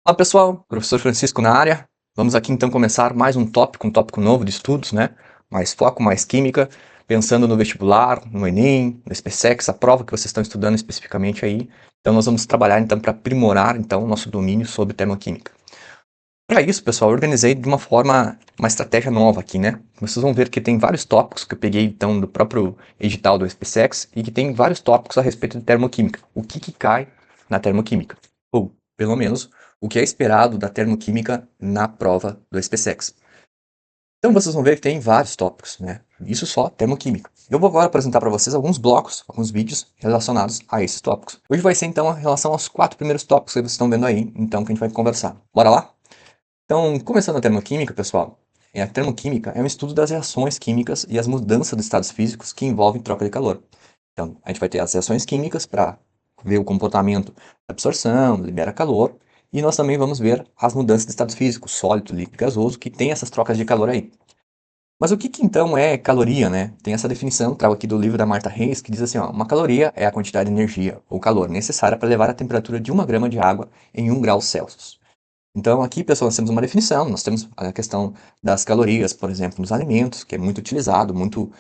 Olá pessoal, professor Francisco na área. Vamos aqui então começar mais um tópico novo de estudos, né? Mais foco, mais química, pensando no vestibular, no Enem, no SpaceX, a prova que vocês estão estudando especificamente aí. Então nós vamos trabalhar então para aprimorar então o nosso domínio sobre termoquímica. Para isso, pessoal, eu organizei de uma estratégia nova aqui, né? Vocês vão ver que tem vários tópicos que eu peguei então do próprio edital do SpaceX e que tem vários tópicos a respeito de termoquímica. O que cai na termoquímica? Ou, pelo menos, o que é esperado da termoquímica na prova do SpaceX. Então vocês vão ver que tem vários tópicos, né? Isso só termoquímica. Eu vou agora apresentar para vocês alguns blocos, alguns vídeos relacionados a esses tópicos. Hoje vai ser então em relação aos 4 primeiros tópicos que vocês estão vendo aí, então que a gente vai conversar. Bora lá? Então, começando a termoquímica, pessoal, a termoquímica é um estudo das reações químicas e as mudanças de estados físicos que envolvem troca de calor. Então, a gente vai ter as reações químicas para ver o comportamento da absorção, libera calor, e nós também vamos ver as mudanças de estados físicos, sólido, líquido, gasoso, que tem essas trocas de calor aí. Mas o que então é caloria, né? Tem essa definição, trago aqui do livro da Martha Reis, que diz assim, ó, uma caloria é a quantidade de energia ou calor necessária para levar a temperatura de 1 grama de água em 1 grau Celsius. Então, aqui, pessoal, nós temos uma definição, nós temos a questão das calorias, por exemplo, nos alimentos, que é muito utilizado, muito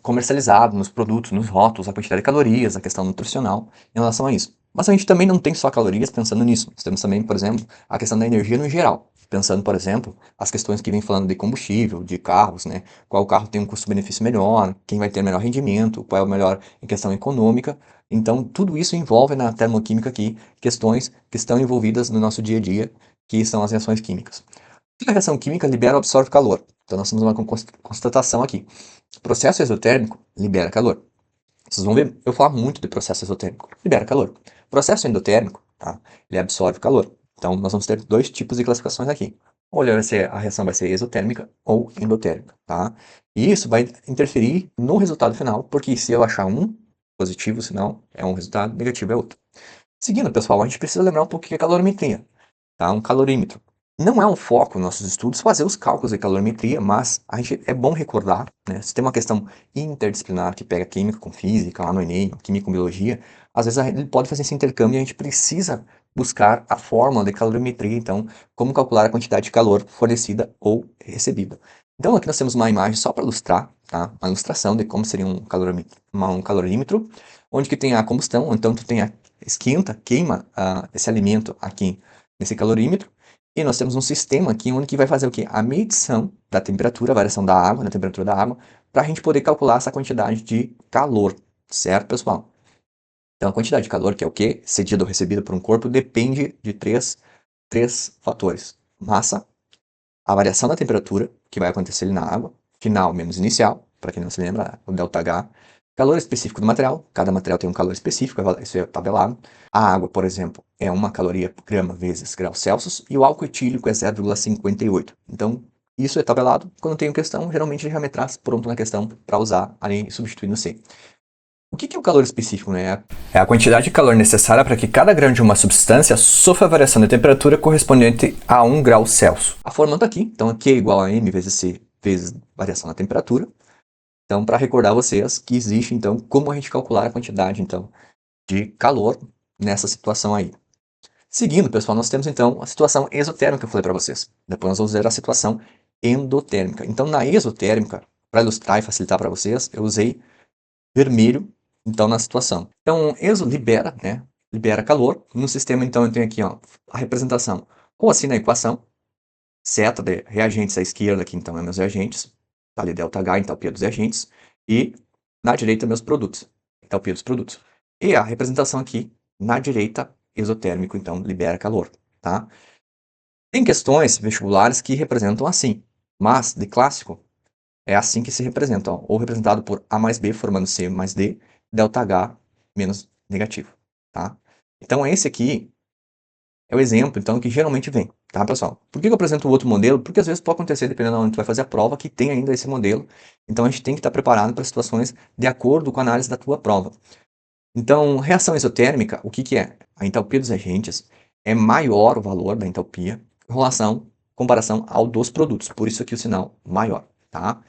comercializado nos produtos, nos rótulos, a quantidade de calorias, a questão nutricional em relação a isso. Mas a gente também não tem só calorias pensando nisso. Nós temos também, por exemplo, a questão da energia no geral. Pensando, por exemplo, as questões que vem falando de combustível, de carros, né? Qual carro tem um custo-benefício melhor, quem vai ter melhor rendimento, qual é o melhor em questão econômica. Então, tudo isso envolve na termoquímica aqui questões que estão envolvidas no nosso dia a dia, que são as reações químicas. Toda reação química libera ou absorve calor. Então, nós temos uma constatação aqui. Processo exotérmico libera calor. Vocês vão ver, eu falo muito de processo exotérmico. Libera calor. Processo endotérmico, tá? Ele absorve calor. Então, nós vamos ter dois tipos de classificações aqui. Ou a reação vai ser exotérmica ou endotérmica, tá? E isso vai interferir no resultado final, porque se eu achar um positivo, senão é um resultado, negativo é outro. Seguindo, pessoal, a gente precisa lembrar um pouquinho que é calorimetria, tá? Um calorímetro. Não é um foco nos nossos estudos fazer os cálculos de calorimetria, mas é bom recordar, né? Se tem uma questão interdisciplinar que pega química com física, lá no Enem, química com biologia, às vezes ele pode fazer esse intercâmbio e a gente precisa buscar a fórmula de calorimetria, então, como calcular a quantidade de calor fornecida ou recebida. Então, aqui nós temos uma imagem só para ilustrar, tá? Uma ilustração de como seria um calorímetro, onde que tem a combustão, então tu tem esquenta, queima esse alimento aqui nesse calorímetro, e nós temos um sistema aqui onde que vai fazer o quê? A medição da temperatura, a variação da água, da temperatura da água, para a gente poder calcular essa quantidade de calor, certo, pessoal? Então, a quantidade de calor, que é o quê? Cedido ou recebido por um corpo, depende de três fatores. Massa, a variação da temperatura, que vai acontecer ali na água, final menos inicial, para quem não se lembra, o ΔH, calor específico do material, cada material tem um calor específico, isso é tabelado. A água, por exemplo, é 1 caloria por grama vezes graus Celsius, e o álcool etílico é 0,58. Então, isso é tabelado. Quando tenho questão, geralmente já me traz pronto na questão para usar ali substituindo C. O que é o calor específico, né? É a quantidade de calor necessária para que cada grão de uma substância sofra a variação de temperatura correspondente a 1 grau Celsius. A fórmula está aqui, então Q é igual a M vezes C vezes variação da temperatura. Então, para recordar vocês que existe, então, como a gente calcular a quantidade, então, de calor nessa situação aí. Seguindo, pessoal, nós temos, então, a situação exotérmica que eu falei para vocês. Depois nós vamos ver a situação endotérmica. Então, na exotérmica, para ilustrar e facilitar para vocês, eu usei vermelho, então, na situação. Então, exo libera, né? Libera calor. No sistema, então, eu tenho aqui, ó, a representação. Ou assim na equação, seta de reagentes à esquerda, aqui, então, é meus reagentes. Tá ali ΔH, entalpia dos reagentes. E na direita, meus produtos. Entalpia dos produtos. E a representação aqui, na direita, exotérmico, então, libera calor, tá? Tem questões vestibulares que representam assim, mas, de clássico, é assim que se representa, ó, ou representado por A mais B formando C mais D, ΔH menos negativo, tá? Então esse aqui é o exemplo, então, que geralmente vem, tá, pessoal? Por que eu apresento o outro modelo? Porque às vezes pode acontecer, dependendo de onde tu vai fazer a prova, que tem ainda esse modelo. Então a gente tem que estar preparado para situações de acordo com a análise da tua prova. Então, reação exotérmica, o que é? A entalpia dos reagentes é maior o valor da entalpia em comparação ao dos produtos, por isso aqui o sinal maior, tá?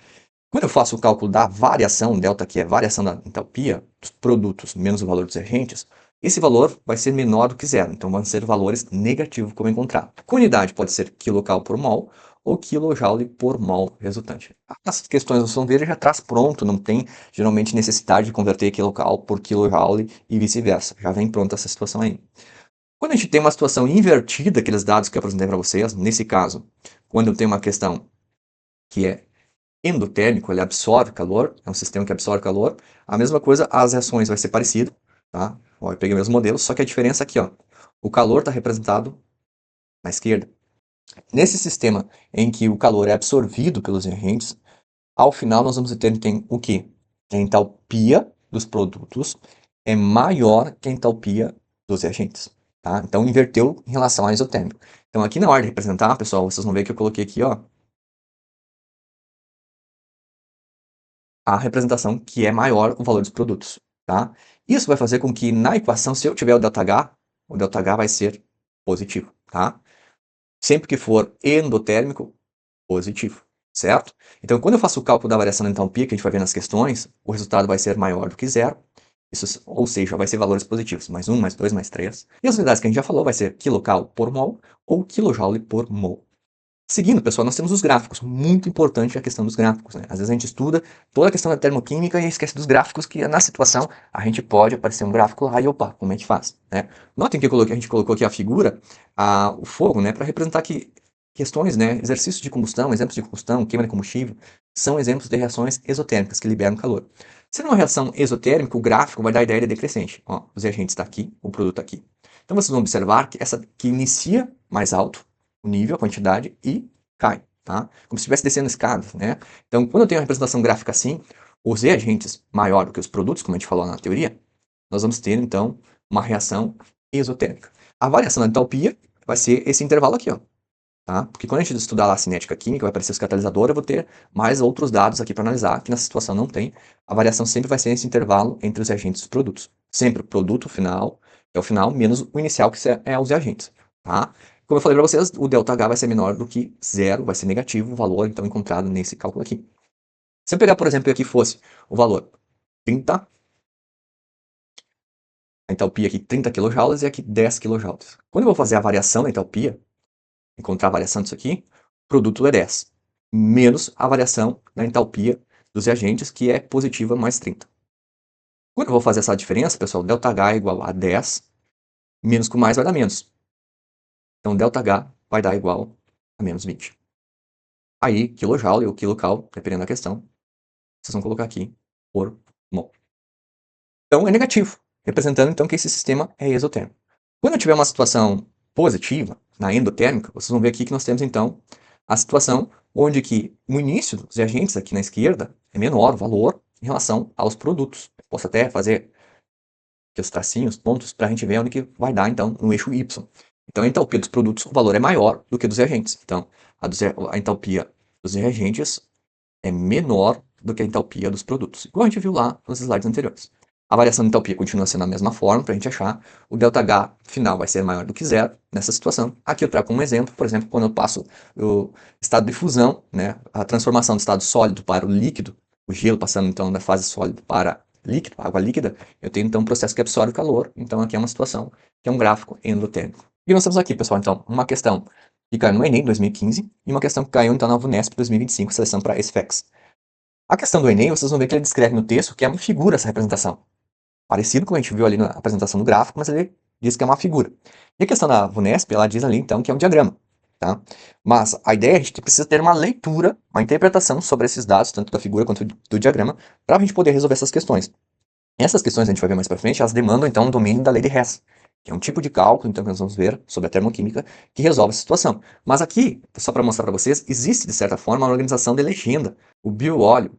Quando eu faço o cálculo da variação, delta, que é a variação da entalpia dos produtos menos o valor dos reagentes, esse valor vai ser menor do que zero, então vão ser valores negativos como encontrar. Com unidade pode ser kcal por mol ou kJ por mol resultante. As questões do Som Verde já traz pronto, não tem geralmente necessidade de converter kcal por kJ e vice-versa, já vem pronta essa situação aí. Quando a gente tem uma situação invertida, aqueles dados que eu apresentei para vocês, nesse caso, quando eu tenho uma questão que é endotérmico, ele absorve calor, é um sistema que absorve calor, a mesma coisa, as reações vai ser parecida, tá? Ó, eu peguei o mesmo modelo, só que a diferença aqui, ó, o calor está representado na esquerda. Nesse sistema em que o calor é absorvido pelos reagentes, ao final nós vamos ter tem o quê? A entalpia dos produtos é maior que a entalpia dos reagentes, tá? Então inverteu em relação ao isotérmico. Então aqui na hora de representar, pessoal, vocês vão ver que eu coloquei aqui, ó, a representação que é maior o valor dos produtos, tá? Isso vai fazer com que na equação, se eu tiver o ΔH vai ser positivo, tá? Sempre que for endotérmico, positivo, certo? Então, quando eu faço o cálculo da variação da entalpia, que a gente vai ver nas questões, o resultado vai ser maior do que zero, isso, ou seja, vai ser valores positivos, mais 1, mais 2, mais 3. E as unidades que a gente já falou vai ser kcal por mol ou kJ por mol. Seguindo, pessoal, nós temos os gráficos. Muito importante a questão dos gráficos, né? Às vezes a gente estuda toda a questão da termoquímica e esquece dos gráficos, que na situação a gente pode aparecer um gráfico lá e opa, como é que faz, né? Notem que a gente colocou aqui a figura, o fogo, né, para representar que questões, né, exercícios de combustão, exemplos de combustão, queima de combustível, são exemplos de reações exotérmicas que liberam calor. Sendo uma reação exotérmica, o gráfico vai dar a ideia de decrescente. Ó, os reagentes está aqui, o produto está aqui. Então vocês vão observar que essa que inicia mais alto, o nível, a quantidade, e cai, tá? Como se estivesse descendo escadas, né? Então, quando eu tenho uma representação gráfica assim, os reagentes maior do que os produtos, como a gente falou na teoria, nós vamos ter, então, uma reação exotérmica. A variação da entalpia vai ser esse intervalo aqui, ó, tá? Porque quando a gente estudar lá a cinética química, vai aparecer os catalisadores, eu vou ter mais outros dados aqui para analisar, que nessa situação não tem. A variação sempre vai ser esse intervalo entre os reagentes e os produtos. Sempre o produto final, que é o final, menos o inicial, que é os reagentes, tá? Como eu falei para vocês, o ΔH vai ser menor do que zero, vai ser negativo o valor então encontrado nesse cálculo aqui. Se eu pegar, por exemplo, aqui fosse o valor 30, a entalpia aqui 30 kJ e aqui 10 kJ. Quando eu vou fazer a variação da entalpia, encontrar a variação disso aqui, o produto é 10, menos a variação da entalpia dos reagentes, que é positiva mais 30. Quando eu vou fazer essa diferença, pessoal, ΔH é igual a 10, menos com mais vai dar menos. Então, ΔH vai dar igual a menos 20. Aí, kJ ou kilocal, dependendo da questão, vocês vão colocar aqui por mol. Então, é negativo, representando então que esse sistema é exotérmico. Quando eu tiver uma situação positiva, na endotérmica, vocês vão ver aqui que nós temos então a situação onde que o início dos reagentes aqui na esquerda é menor o valor em relação aos produtos. Eu posso até fazer aqui os tracinhos, pontos, para a gente ver onde que vai dar então no eixo Y. Então a entalpia dos produtos, o valor é maior do que dos reagentes. Então a entalpia dos reagentes é menor do que a entalpia dos produtos, igual a gente viu lá nos slides anteriores. A variação de entalpia continua sendo a mesma forma para a gente achar. O ΔH final vai ser maior do que zero nessa situação. Aqui eu trago um exemplo, por exemplo, quando eu passo o estado de fusão, né, a transformação do estado sólido para o líquido, o gelo passando então da fase sólida para líquido, água líquida, eu tenho então um processo que absorve calor. Então aqui é uma situação que é um gráfico endotérmico. E nós temos aqui, pessoal, então, uma questão que caiu no Enem 2015 e uma questão que caiu então na VUNESP 2025, seleção para SFEX. A questão do Enem, vocês vão ver que ele descreve no texto que é uma figura essa representação. Parecido com o que a gente viu ali na apresentação do gráfico, mas ele diz que é uma figura. E a questão da VUNESP, ela diz ali então que é um diagrama, tá? Mas a ideia é que a gente precisa ter uma leitura, uma interpretação sobre esses dados, tanto da figura quanto do diagrama, para a gente poder resolver essas questões. Essas questões, a gente vai ver mais para frente, elas demandam então o domínio da lei de Hess, que é um tipo de cálculo, então, que nós vamos ver sobre a termoquímica, que resolve essa situação. Mas aqui, só para mostrar para vocês, existe de certa forma uma organização de legenda. O bioóleo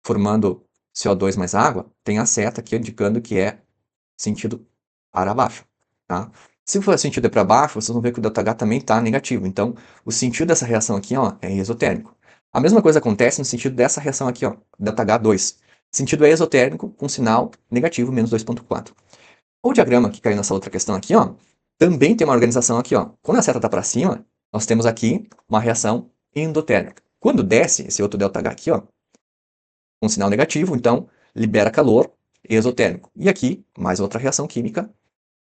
formando CO2 mais água tem a seta aqui indicando que é sentido para baixo, tá? Se for sentido para baixo, vocês vão ver que o ΔH também está negativo. Então, o sentido dessa reação aqui, ó, é exotérmico. A mesma coisa acontece no sentido dessa reação aqui, ó, ΔH2. Sentido é exotérmico com sinal negativo, menos 2,4. O diagrama que caiu nessa outra questão aqui, ó, também tem uma organização aqui, ó. Quando a seta está para cima, nós temos aqui uma reação endotérmica. Quando desce, esse outro ΔH aqui, ó, com sinal negativo, então libera calor exotérmico. E aqui, mais outra reação química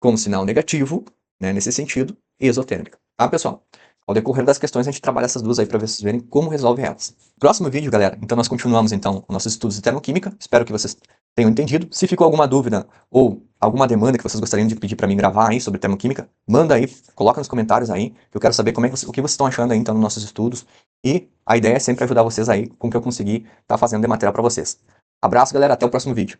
com sinal negativo, né, nesse sentido, exotérmica. Tá, pessoal? Ao decorrer das questões, a gente trabalha essas duas aí para vocês verem como resolve elas. Próximo vídeo, galera, então nós continuamos então nossos estudos de termoquímica. Espero que vocês tenham entendido. Se ficou alguma dúvida ou alguma demanda que vocês gostariam de pedir para mim gravar aí sobre termoquímica, manda aí, coloca nos comentários aí, que eu quero saber como é que o que vocês estão achando aí então nos nossos estudos. E a ideia é sempre ajudar vocês aí com o que eu conseguir estar fazendo de material para vocês. Abraço, galera, até o próximo vídeo.